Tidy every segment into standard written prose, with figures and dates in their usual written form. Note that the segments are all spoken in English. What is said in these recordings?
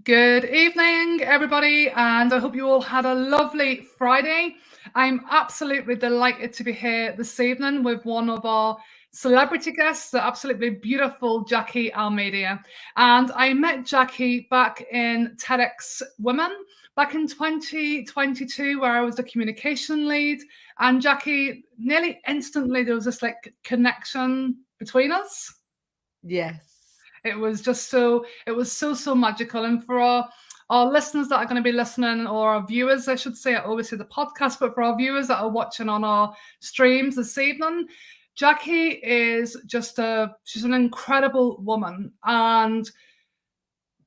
Good evening, everybody, and I hope you all had a lovely Friday. I'm absolutely delighted to be here this evening with one of our celebrity guests, the absolutely beautiful Jaque Almeida. And I met Jaque back in TEDx Women back in 2022, where I was the communication lead. And Jaque, nearly instantly, there was this like connection between us. Yes. It was so magical. And for our listeners that are going to be listening, or our viewers, I should say, I always say the podcast, but for our viewers that are watching on our streams this evening, Jaque is she's an incredible woman. And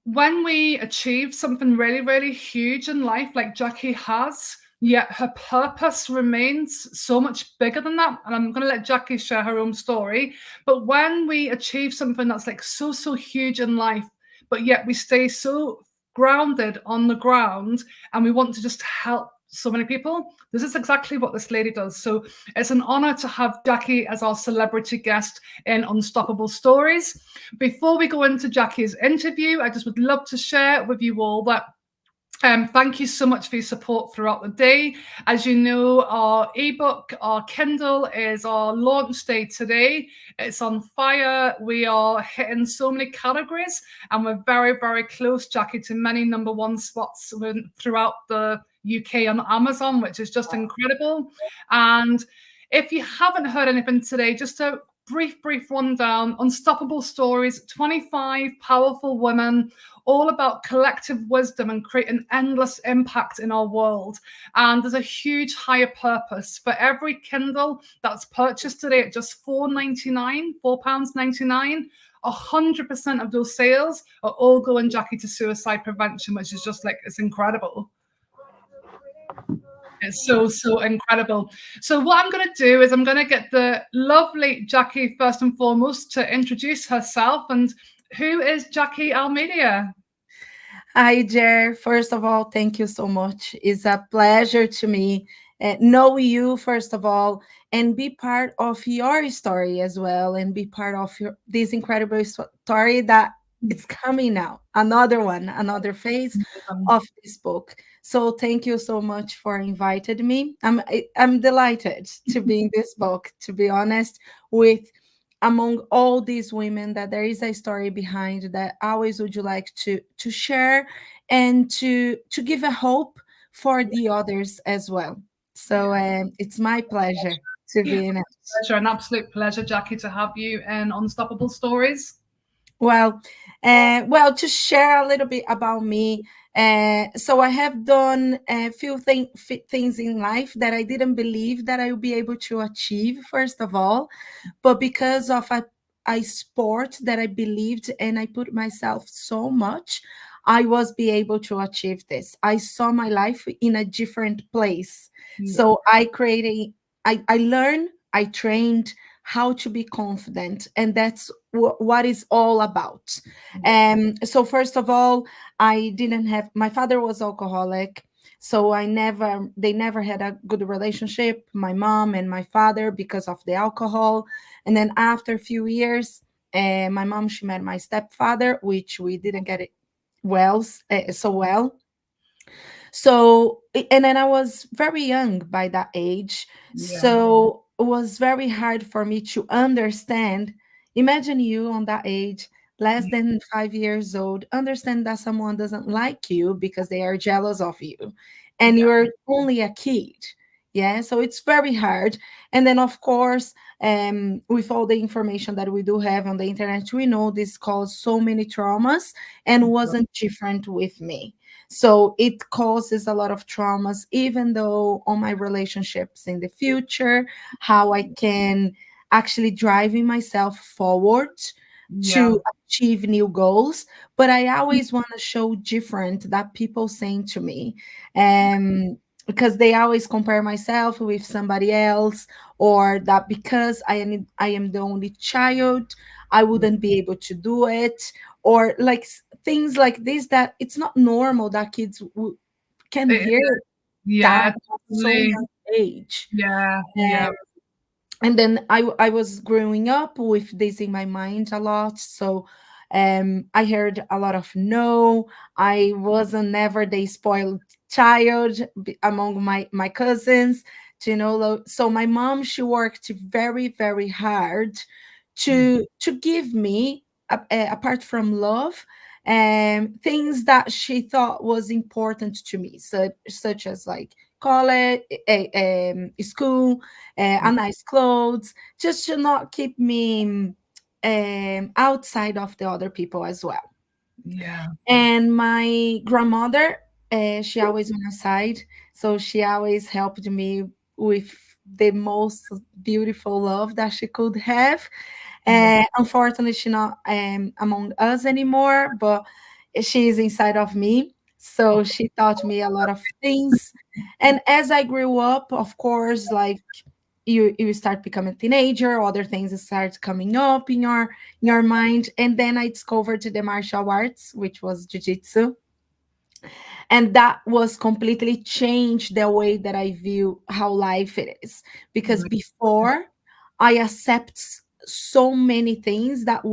when we achieve something really, really huge in life, like Jaque has, yet her purpose remains so much bigger than that. And I'm going to let Jaque share her own story. But when we achieve something that's like so, so huge in life, but yet we stay so grounded on the ground and we want to just help so many people, this is exactly what this lady does. So it's an honor to have Jaque as our celebrity guest in Unstoppable Stories. Before we go into Jaque's interview, I just would love to share with you all that thank you so much for your support throughout the day. As you know, our ebook, our Kindle is our launch day today. It's on fire. We are hitting so many categories, and we're very, very close, Jaque, to many number one spots throughout the UK on Amazon, which is just incredible. And if you haven't heard anything today, just a brief rundown. Unstoppable Stories, 25 powerful women, all about collective wisdom and creating endless impact in our world. And there's a huge higher purpose for every Kindle that's purchased today at just £4.99, £4.99. 100% of those sales are all going, Jaque, to suicide prevention, which is just like, it's incredible. It's so, so incredible. So what I'm going to do is I'm going to get the lovely Jaque first and foremost to introduce herself. And who is Jaque Almeida? Hi, Jer. First of all, thank you so much. It's a pleasure to me know you, first of all, and be part of your story as well, and be part of this incredible story that it's coming now. Another one, another phase of this book. So thank you so much for inviting me. I'm delighted to be in this book, to be honest, with among all these women that there is a story behind that always would you like to share and to give a hope for the others as well. So it's my pleasure to be in it. Pleasure, an absolute pleasure, Jaque, to have you in Unstoppable Stories. Well, to share a little bit about me. So I have done a few things in life that I didn't believe that I would be able to achieve, first of all, but because of a sport that I believed and I put myself so much, I was be able to achieve this. I saw my life in a different place. So I created, I learned, I trained how to be confident, and that's what is all about. So first of all, I didn't have, my father was alcoholic, so they never had a good relationship, my mom and my father, because of the alcohol. And then after a few years, my mom, she met my stepfather, which we didn't get it so well. So, and then I was very young by that age. Yeah. So it was very hard for me to understand. Imagine you on that age, less than 5 years old, understand that someone doesn't like you because they are jealous of you and Yeah. you're only a kid. Yeah, so it's very hard. And then, of course, with all the information that we do have on the internet, we know this caused so many traumas and wasn't different with me. So it causes a lot of traumas, even though on my relationships in the future, how I can actually driving myself forward Yeah. to achieve new goals. But I always want to show different that people saying to me. Because they always compare myself with somebody else, or that because I am the only child, I wouldn't be able to do it, or like things like this, that it's not normal that kids can It- hear that yeah, at so totally. young age. Yeah, yeah. And then I was growing up with this in my mind a lot. So I heard a lot of no. I wasn't never the spoiled child among my cousins. So my mom, she worked very very hard to give me, apart from love, things that she thought was important to me, such as like college, school, a nice clothes, just to not keep me outside of the other people as well. Yeah. And my grandmother, she always on my side, so she always helped me with the most beautiful love that she could have. Yeah. Unfortunately, she's not among us anymore, but she is inside of me. So she taught me a lot of things. And as I grew up, of course, like you start becoming a teenager, other things start coming up in your mind. And then I discovered the martial arts, which was jiu-jitsu, and that was completely changed the way that I view how life it is. Because Really. before, I accept so many things that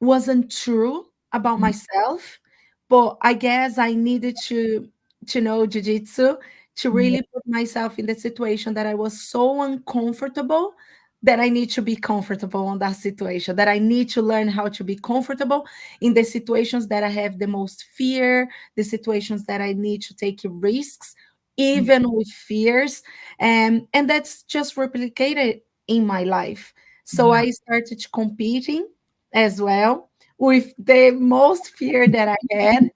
wasn't true about myself, but I guess I needed to know jiu-jitsu to Yeah. really put myself in the situation that I was so uncomfortable, that I need to be comfortable on that situation, that I need to learn how to be comfortable in the situations that I have the most fear, the situations that I need to take risks, Yeah. even with fears. And that's just replicated in my life. So Yeah. I started competing as well, with the most fear that I had.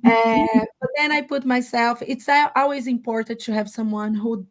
But then I put myself. It's always important to have someone who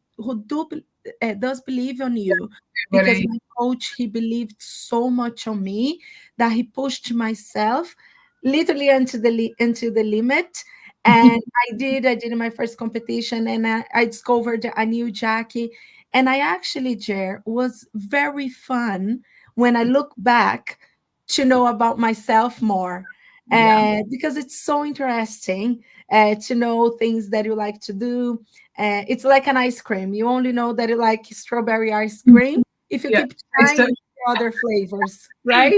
does believe on you, because Really. my coach, he believed so much on me that he pushed myself literally into the limit. And I did my first competition, and I discovered a new Jaque. And I actually, Jer, was very fun when I look back to know about myself more, Yeah. because it's so interesting to know things that you like to do. It's like an ice cream. You only know that you like strawberry ice cream if you Yeah. keep It's trying other flavors, right?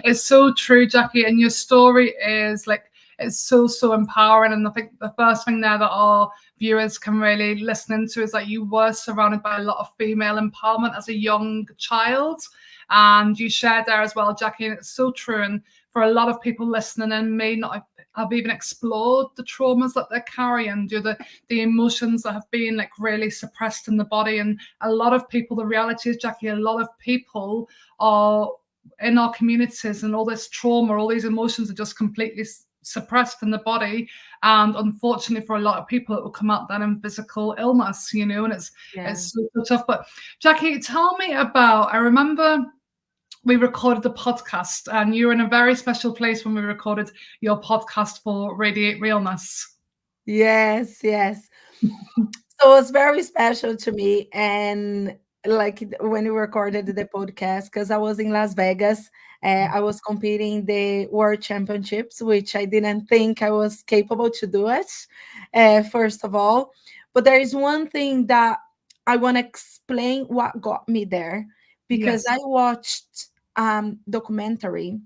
it's so true, Jackie. And your story is like it's so empowering. And I think the first thing there that our viewers can really listen into is that you were surrounded by a lot of female empowerment as a young child. And you shared there as well, Jackie, and it's so true. And for a lot of people listening in may not have even explored the traumas that they're carrying, do the emotions that have been like really suppressed in the body. And a lot of people, the reality is, Jackie, a lot of people are in our communities, and all this trauma, all these emotions are just completely suppressed in the body. And unfortunately, for a lot of people, it will come out then in physical illness, and Yeah. it's so tough. But Jackie, tell me about. I remember we recorded the podcast, and you were in a very special place when we recorded your podcast for Radiate Realness. Yes, yes. So it was very special to me. And like when we recorded the podcast, because I was in Las Vegas, I was competing the World Championships, which I didn't think I was capable to do it, first of all. But there is one thing that I want to explain what got me there, because Yes. I watched documentary,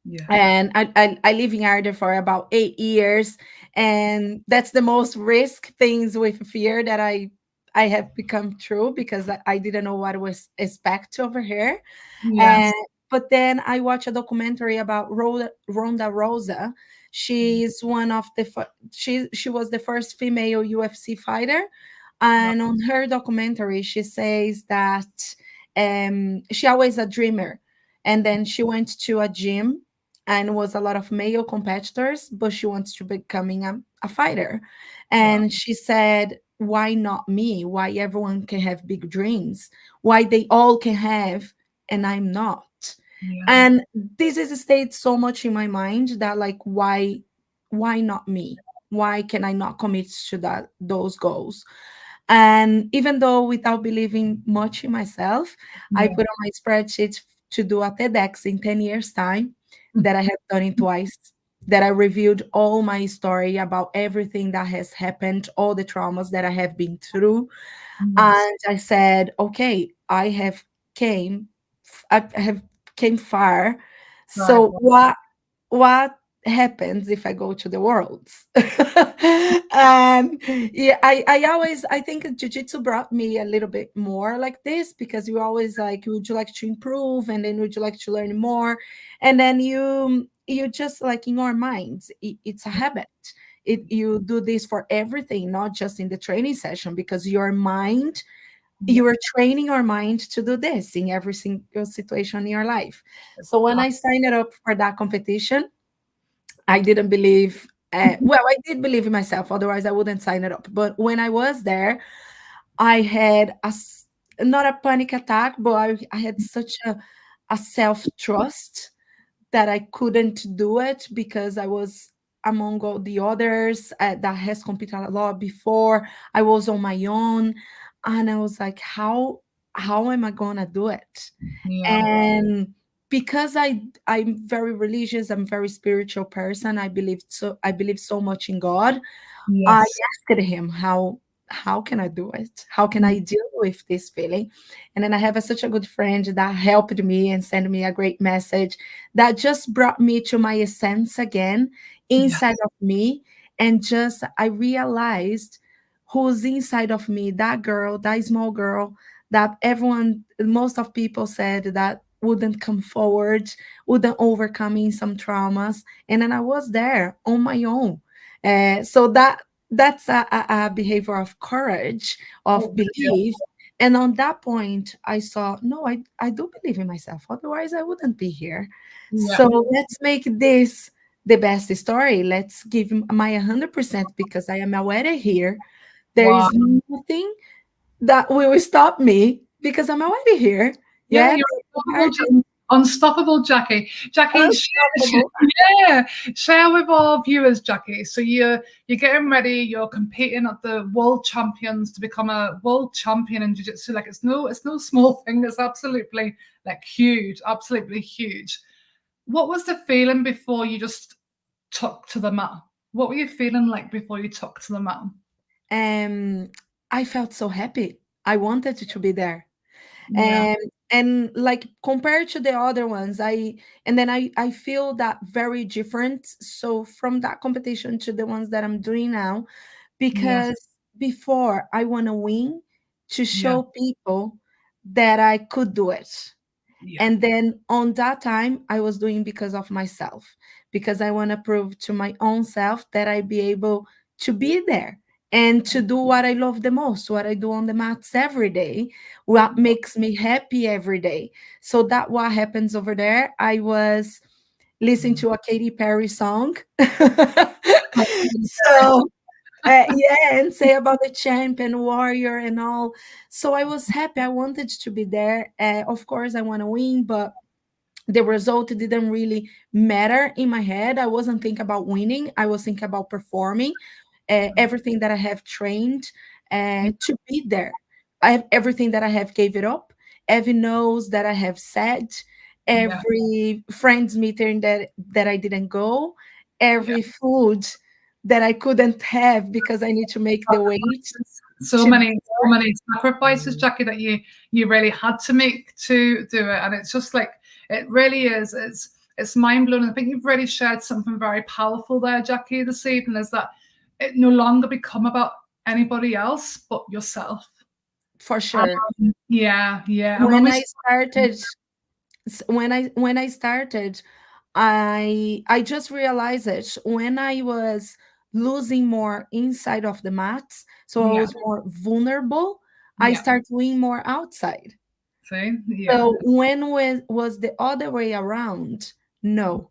Yeah. and I live in Ireland for about 8 years, and that's the most risk things with fear that I have become true, because I didn't know what was expect over here. Yes. And but then I watched a documentary about Ronda Rosa. She's one of the she was the first female UFC fighter, Wow. and on her documentary she says that she always a dreamer, and then she went to a gym and was a lot of male competitors, but she wants to becoming a fighter. Wow. And she said, why not me? Why everyone can have big dreams? Why they all can have and I'm not? Yeah. And this is stayed so much in my mind that, like, why not me? Why can I not commit to those goals? And even though without believing much in myself, I Yeah. put on my spreadsheet to do a TEDx in 10 years' time, that I have done it twice, that I reviewed all my story about everything that has happened, all the traumas that I have been through. Yes. And I said, okay, I have came far. Right. So what? what happens if I go to the worlds? Yeah, I think jiu-jitsu brought me a little bit more like this, because you always like, would you like to improve, and then would you like to learn more, and then you just like, in your minds, it's a habit. You do this for everything, not just in the training session, because your mind, Yeah. you are training your mind to do this in every single situation in your life. So when I signed up for that competition, I didn't believe. Well, I did believe in myself, otherwise I wouldn't sign it up. But when I was there, I had not a panic attack, but I had such a self trust that I couldn't do it, because I was among all the others that has competed a lot before. I was on my own, and I was like, how am I gonna do it? Yeah. And because I'm very religious, I'm a very spiritual person. I believe so much in God. I Yes. asked him, how can I do it? How can I deal with this feeling? And then I have such a good friend that helped me and sent me a great message that just brought me to my essence again Yeah. inside of me. And just I realized who's inside of me, that girl, that small girl that everyone, most of people said that wouldn't come forward, wouldn't overcoming some traumas. And then I was there on my own. So that's a behavior of courage, of Oh, yeah. belief. And on that point, I saw, no, I do believe in myself. Otherwise, I wouldn't be here. Yeah. So let's make this the best story. Let's give my 100%, because I am already here. There Wow. is nothing that will stop me, because I'm already here. Yeah, Yeah, you're the unstoppable, heart is unstoppable, Jackie. Jackie, unstoppable. yeah, share with our viewers, Jackie. So you're getting ready. You're competing at the World Champions to become a world champion in jiu-jitsu. Like it's no small thing. It's absolutely like huge, absolutely huge. What was the feeling before you just took to the mat? What were you feeling like before you took to the mat? Um, I felt so happy. I wanted to be there. Yeah, And like, compared to the other ones, I feel that very different, so from that competition to the ones that I'm doing now, yeah, because before I want to win to yeah, show people that I could do it. yeah, And then on that time, I was doing because of myself, because I want to prove to my own self that I be able to be there and to do what I love the most, what I do on the mats every day, what makes me happy every day. So that what happens over there. I was listening to a Katy Perry song. So yeah, and say about the champ and warrior and all. So I was happy. I wanted to be there. Of course, I want to win, but the result didn't really matter in my head. I wasn't thinking about winning. I was thinking about performing everything that I have trained to be there. I have everything that I have gave it up. Every knows that I have said, yeah, every friends meeting that I didn't go, yeah. every food that I couldn't have because I need to make the weight So to be many, so many sacrifices, Jackie, that you really had to make to do it, and it's just like it really is. It's mind blowing. I think you've really shared something very powerful there, Jackie, this evening. Is that it no longer become about anybody else but yourself. for sure. Yeah, yeah. And when When we I started, when I started, I just realized it when I was losing more inside of the mats, so I yeah, was more vulnerable. I yeah. start doing more outside. See, yeah, So when was the other way around? No.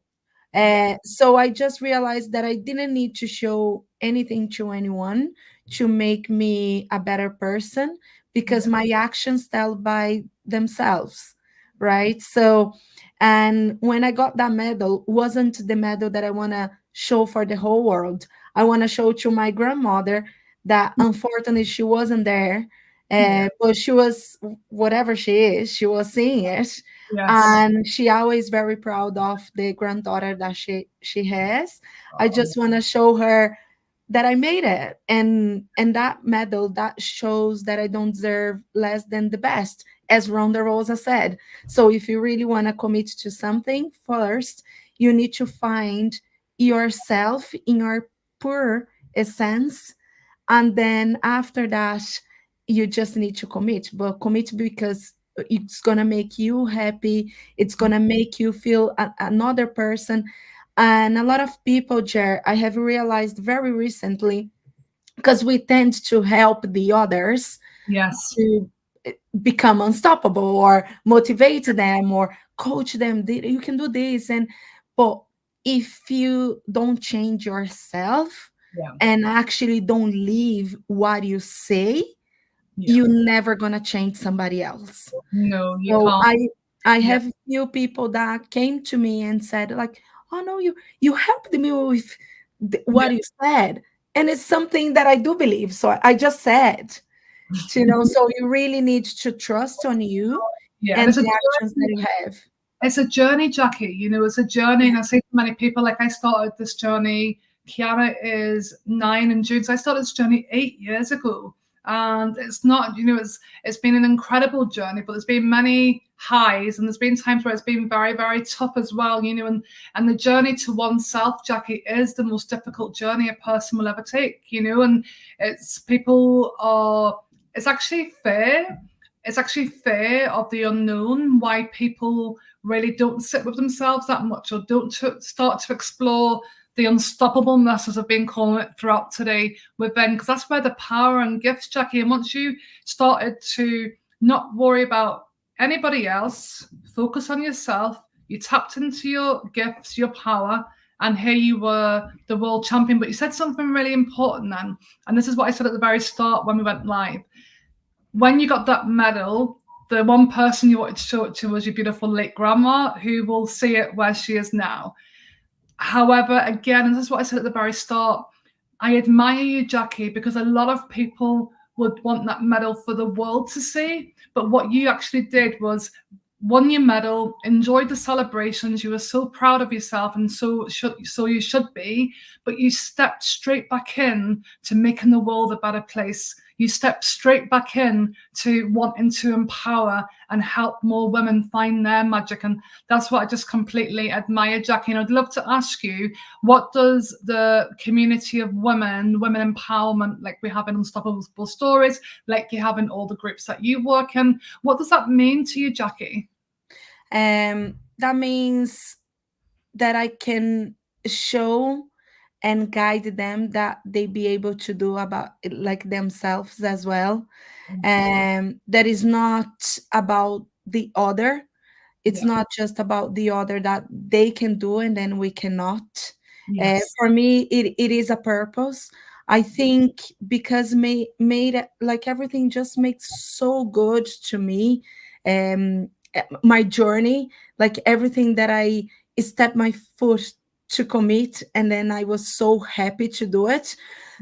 yeah, So I just realized that I didn't need to show anything to anyone to make me a better person, because yeah, my actions tell by themselves, right? So, and when I got that medal, wasn't the medal that I want to show for the whole world. I want to show to my grandmother that unfortunately she wasn't there, yeah. but she was, whatever she is, she was seeing it, Yes. and she always very proud of the granddaughter that she has. I Oh, just want to show her that I made it, and that medal that shows that I don't deserve less than the best, as Ronda Rosa said. So if you really want to commit to something, first you need to find yourself in your pure essence, and then after that you just need to commit, but commit because it's gonna make you happy, it's gonna make you feel another person. And a lot of people, Jer, I have realized very recently, because we tend to help the others Yes. to become unstoppable or motivate them or coach them, you can do this. And but if you don't change yourself Yeah. and actually don't live what you say, Yeah. you're never gonna change somebody else. No, you So can't. I Yeah. have few people that came to me and said like, oh no, you helped me with Yeah. what you said, and it's something that I do believe, so I just said, you know. So you really need to trust on you Yeah. And and it's a the actions that journey. you have. It's a journey, Jackie. It's a journey. And I say to many people, like I started this journey. Kiana is 9 in June. So I started this journey 8 years ago. And it's not, it's been an incredible journey, but there's been many highs and there's been times where it's been very, very tough as well, and the journey to oneself, Jackie, is the most difficult journey a person will ever take, and it's people are it's actually fair. It's actually fear of the unknown why people really don't sit with themselves that much or don't start to explore the unstoppableness, as I've been calling it throughout today, within, because that's where the power and gifts, Jackie. And once you started to not worry about anybody else, focus on yourself, you tapped into your gifts, your power, and here you were the world champion. But you said something really important then, and this is what I said at the very start when we went live. When you got that medal, the one person you wanted to show it to was your beautiful late grandma, who will see it where she is now. However, again, and this is what I said at the very start, I admire you, Jackie, because a lot of people would want that medal for the world to see. But what you actually did was won your medal, enjoyed the celebrations. You were so proud of yourself, and so you should be. But you stepped straight back in to making the world a better place. You stepped straight back in to wanting to empower and help more women find their magic. And that's what I just completely admire, Jackie. And I'd love to ask you, what does the community of women empowerment, like we have in Unstoppable Stories, like you have in all the groups that you work in, what does that mean to you, Jackie? That means that I can show and guide them that they be able to do about it, like themselves as well. That is not about the other. It's Yeah. not just about the other that they can do and then we cannot. Yes. For me, it is a purpose. I think because made like everything just makes so good to me. My journey, like everything that I step my foot to commit, and then I was so happy to do it.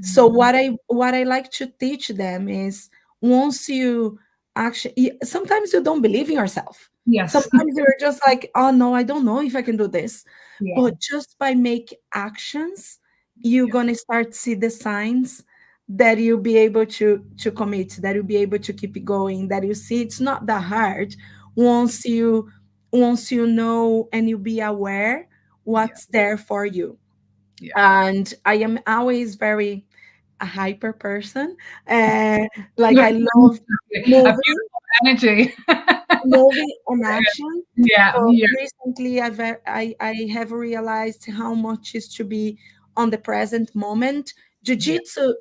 So what I like to teach them is, once you actually, sometimes you don't believe in yourself. Yes. Sometimes you're just like, oh no, I don't know if I can do this. Yeah. But just by make actions, you're Yeah. gonna start to see the signs that you'll be able to commit, that you'll be able to keep it going, that you see it's not that hard once you know and you be aware Yeah. what's there for you. Yeah. And I am always very a hyper person. Uh, like Look, I love a moving beautiful energy. moving and action. Yeah. But Yeah. recently, I have realized how much is to be on the present moment. Yeah. Jiu-Jitsu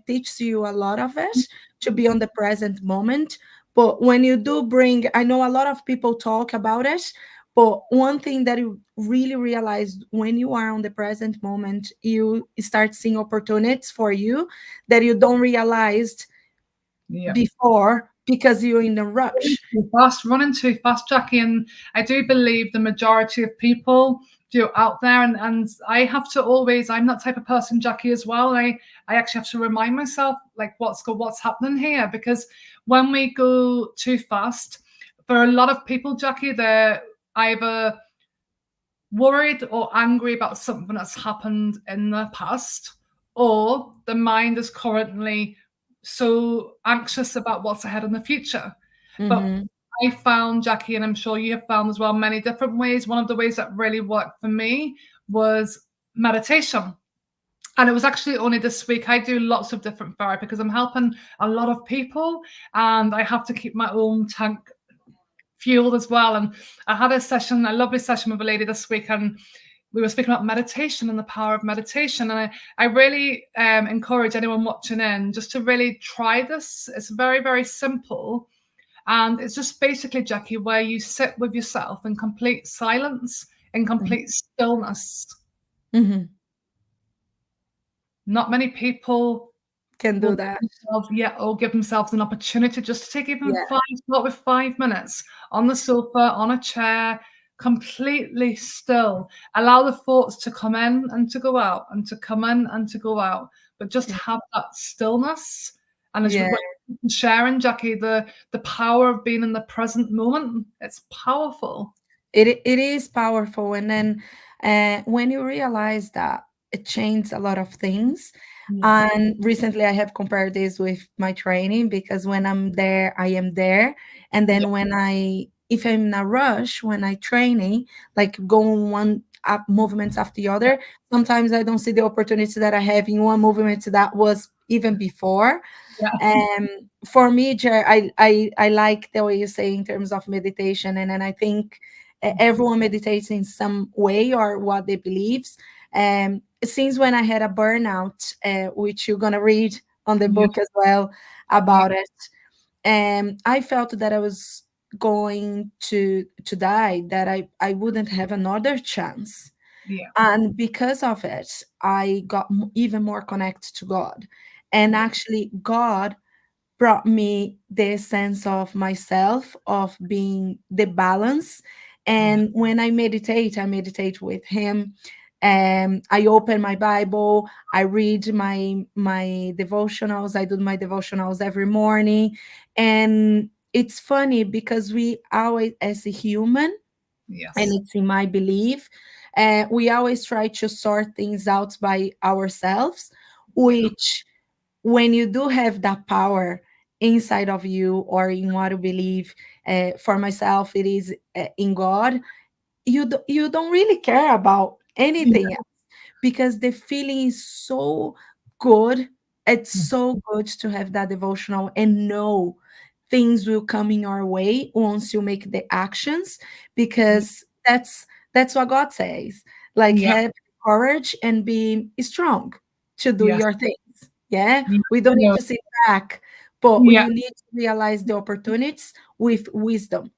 teaches you a lot of it, to be on the present moment. But when you do bring, I know a lot of people talk about it, but one thing that you really realize, when you are on the present moment, you start seeing opportunities for you that you don't realize Yeah. before, because you're in a rush. Too fast, running too fast, Jackie. And I do believe the majority of people do out there, and I have to always, I'm that type of person, Jackie, as well. I actually have to remind myself, like, what's happening here, because when we go too fast, for a lot of people, Jackie, they're either worried or angry about something that's happened in the past, or the mind is currently so anxious about what's ahead in the future. But Mhm. I found, Jackie, and I'm sure you have found as well, many different ways. One of the ways that really worked for me was meditation. And it was actually only this week. I do lots of different therapy because I'm helping a lot of people and I have to keep my own tank fueled as well. And I had a lovely session with a lady this week, and we were speaking about meditation and the power of meditation. And I really encourage anyone watching in just to really try this. It's very, very simple. And it's just basically, Jackie, where you sit with yourself in complete silence, in complete stillness. Mhm. Not many people Can will do that. give themselves an opportunity just to take even Yeah. start with 5 minutes on the sofa, on a chair, completely still. Allow the thoughts to come in and to go out, and to come in and to go out, but just have that stillness. And as Yeah. what you've been sharing, Jackie, the power of being in the present moment, it's powerful. It is powerful, and then when you realize that, it changed a lot of things. Yeah, And recently I have compared this with my training, because when I'm there, I am there. And yeah, then if I'm in a rush when I training, like going one up movements after the other, sometimes I don't see the opportunity that I have in one movement that was even before. yeah, For me, I like the way you say in terms of meditation, and then I think everyone meditates in some way or what they believes. Since when I had a burnout, which you're gonna read on the yeah, book as well yeah, about it, I felt that I was going to die, that I wouldn't have another chance. yeah, And because of it, I got even more connected to God. And yeah, actually, God brought me the sense of myself, of being the balance. yeah, And when I meditate with him. I open my Bible, I read my devotionals, I do my devotionals every morning. And it's funny because we always, as a human, and yes, it's in my belief, we always try to sort things out by ourselves, yeah, which, when you do have that power inside of you, or in what you believe, for myself it is in God, you don't really care about yeah, anything else, because the feeling is so good. It's mm, so good to have that devotional and know things will come in your way once you make the actions, yeah, because that's what God says. Like, yeah, have courage and be strong to do yes, your things. Yeah, yeah, we don't need no, to sit back, but yeah. you need to realize the opportunities with wisdom.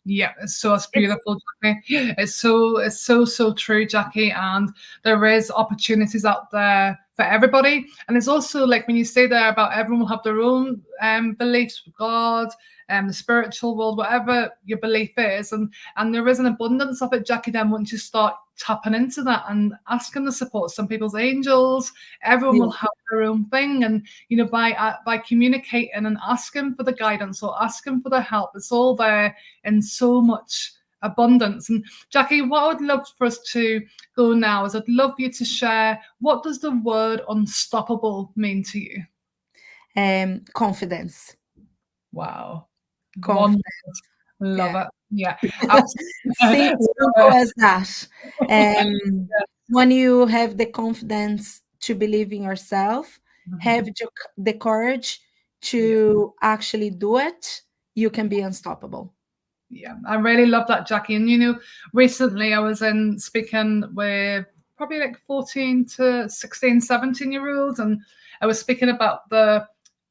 Yeah, it's It's beautiful, Jackie. It's so true, Jackie. And there is opportunities out there for everybody. And it's also like when you say there about everyone will have their own beliefs with God, the spiritual world, whatever your belief is, and there is an abundance of it, Jackie. Then once you start tapping into that and asking the support, some people's angels, everyone will yeah. have their own thing. And by communicating and asking for the guidance or asking for the help, it's all there in so much abundance. And Jackie, what I would love for us to go now is I'd love you to share, what does the word unstoppable mean to you? Confidence. Wow. One Confidence. love Yeah. it. Yeah, absolutely. Simple as that. Um, when you have the confidence to believe in yourself, have Mhm. the courage Yeah. to actually do it, you can be unstoppable. Yeah, I really love that, Jackie. And recently I was in speaking with probably like 14 to 16, 17 year olds, and I was speaking about the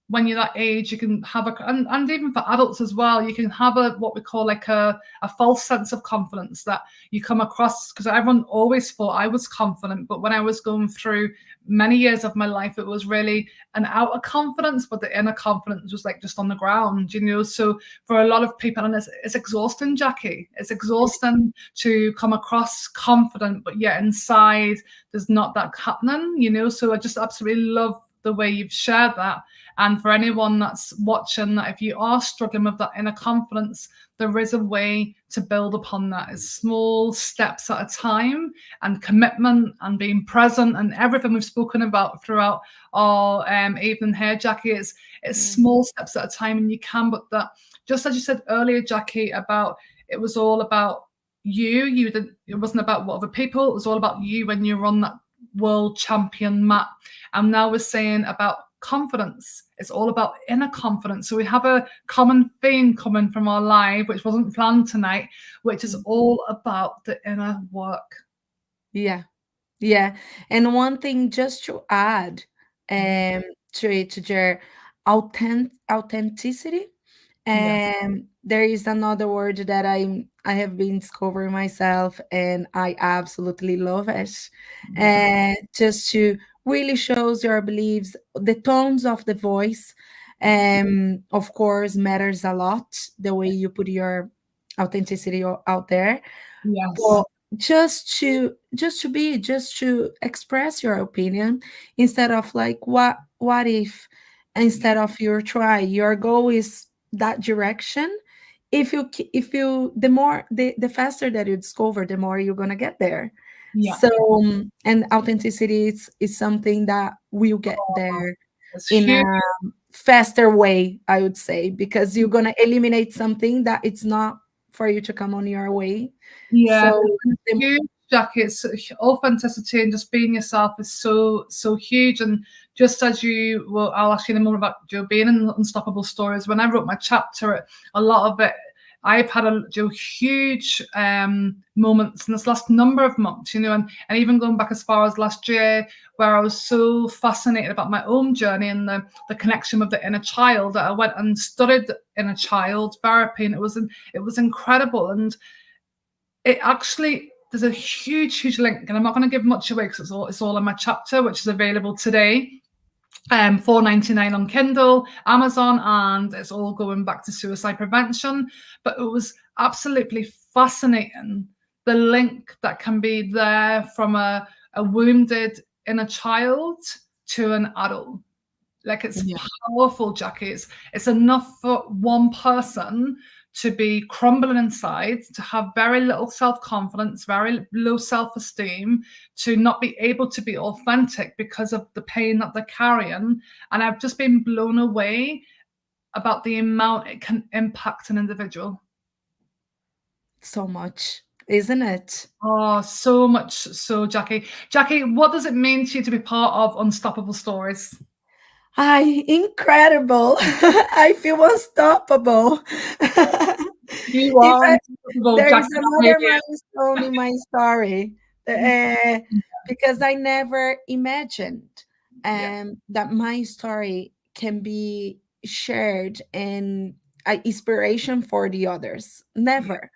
when you're that age, you can have and even for adults as well, you can have what we call like a false sense of confidence that you come across, because everyone always thought I was confident, but when I was going through many years of my life, it was really an outer confidence, but the inner confidence was like just on the ground. So for a lot of people, and it's exhausting, Jackie. It's exhausting to come across confident, but yet inside there's not that happening. So I just absolutely love the way you've shared that. And for anyone that's watching, that if you are struggling with that inner confidence, there is a way to build upon that. It's small steps at a time, and commitment and being present, and everything we've spoken about throughout our evening here, Jaque. It's small steps at a time, and you can. But that, just as you said earlier, Jaque, about it was all about you. You didn't. It wasn't about what other people. It was all about you when you were on that world champion mat. And now we're saying about confidence. It's all about inner confidence. So we have a common theme coming from our live, which wasn't planned tonight, which is all about the inner work. Yeah. Yeah. And one thing just to add to it, to your authenticity. Yeah. There is another word that I have been discovering myself, and I absolutely love it. Yeah. And just to really shows your beliefs, the tones of the voice, of course, matters a lot. The way you put your authenticity out there, Yes. but just to express your opinion, instead of like what if, instead of your try, your goal is that direction. If you the more the faster that you discover, the more you're gonna get there. Yeah. So and authenticity is something that will get there It's in a huge. faster way, I would say, because you're gonna eliminate something that it's not for you to come on your way. Yeah. So the, Huge, Jackets. Authenticity and just being yourself is so huge. And just as you well, I'll ask you the more about Joe being in Unstoppable Stories. When I wrote my chapter, a lot of it, I've had huge moments in this last number of months, and even going back as far as last year, where I was so fascinated about my own journey and the connection with the inner child, that I went and studied inner child therapy, and it was incredible. And it actually, there's a huge link, and I'm not going to give much away because it's all in my chapter, which is available today. $4.99 on Kindle, Amazon, and it's all going back to suicide prevention. But it was absolutely fascinating, the link that can be there from a wounded inner child to an adult. Like, it's yeah, powerful, Jackie. It's enough for one person to be crumbling inside, to have very little self-confidence, very low self-esteem, to not be able to be authentic because of the pain that they're carrying. And I've just been blown away about the amount it can impact an individual. so much, isn't it? Oh, so much so, Jackie. Jackie, what does it mean to you to be part of Unstoppable Stories? I incredible. I feel unstoppable. You If are Unstoppable, there is Jackie another Almeida. milestone in my story, because I never imagined Yeah, that my story can be shared and inspiration for the others. yeah, Never,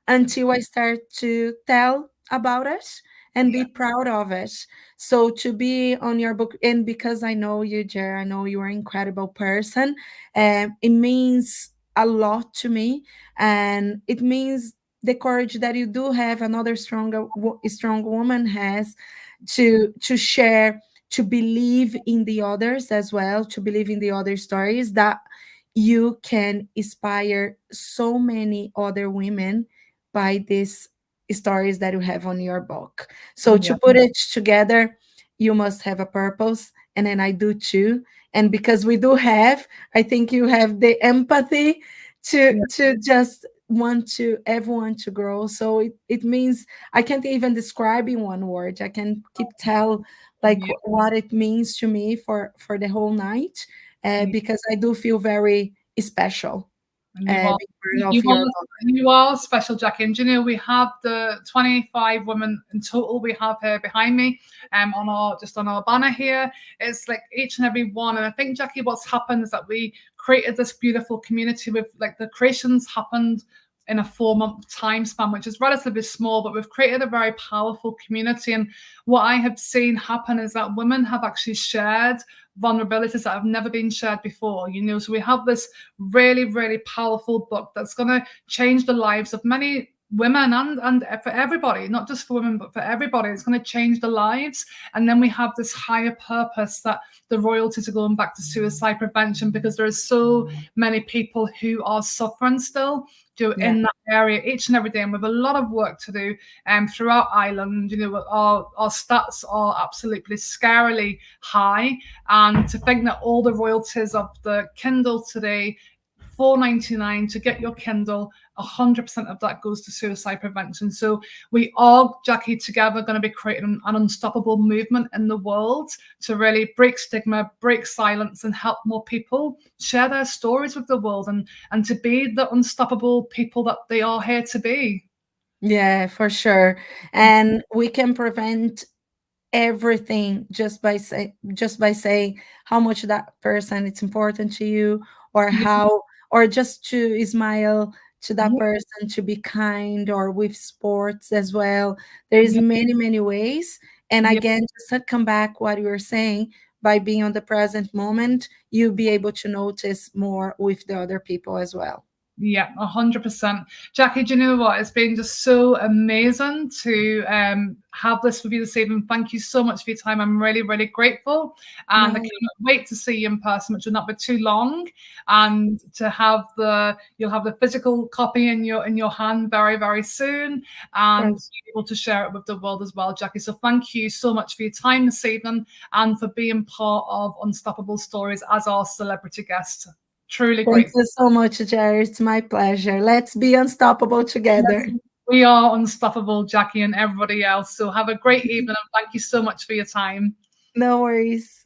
until I start to tell about it and be yeah, proud of it. So to be on your book, and because I know you, Jer, I know you're an incredible person, it means a lot to me, and it means the courage that you do have, another strong woman has, to share, to believe in the others as well, to believe in the other stories, that you can inspire so many other women by these stories that you have on your book. So to yeah, put it together, you must have a purpose, and then I do too. And because we do have, I think you have the empathy yeah, to just want to everyone to grow. So it means I can't even describe in one word. I can keep tell like yeah, what it means to me for the whole night, yeah. because I do feel very special And you are, being part of your book. you are special, Jackie. And do you know, we have the 25 women in total we have here behind me, on our banner here. It's like each and every one. And I think, Jackie, what's happened is that we created this beautiful community with, like, the creations happened in a 4-month time span, which is relatively small, but we've created a very powerful community. And what I have seen happen is that women have actually shared vulnerabilities that have never been shared before. So we have this really powerful book that's going to change the lives of many women and for everybody, not just for women, but for everybody. It's going to change the lives. And then we have this higher purpose that the royalties are going back to suicide prevention, because there are so many people who are suffering still Yeah. in that area each and every day, and with a lot of work to do throughout Ireland. Our stats are absolutely scarily high, and to think that all the royalties of the Kindle today, $4.99 to get your Kindle, 100% of that goes to suicide prevention. So we are, Jaque, together going to be creating an unstoppable movement in the world to really break stigma, break silence, and help more people share their stories with the world, and to be the unstoppable people that they are here to be. Yeah, for sure. And we can prevent everything just by saying how much that person it's important to you, or Yeah, how, or just to smile to that yeah, person, to be kind, or with sports as well. There is yeah, many ways. And yeah. again, just to come back what you were saying, by being on the present moment, you'll be able to notice more with the other people as well. Yeah, 100%. Jaque, do you know what? It's been just so amazing to have this with you this evening. Thank you so much for your time. I'm really, really grateful. And I No, cannot wait to see you in person, which will not be too long. And to have you'll have the physical copy in your hand very, very soon, and be able to share it with the world as well, Jaque. So thank you so much for your time this evening, and for being part of Unstoppable Stories as our celebrity guest. Truly thank grateful. you so much, Jerry. It's my pleasure. Let's be unstoppable Yes, together. we are unstoppable, Jaque, and everybody else. So have a great evening, and thank you so much for your time. No worries.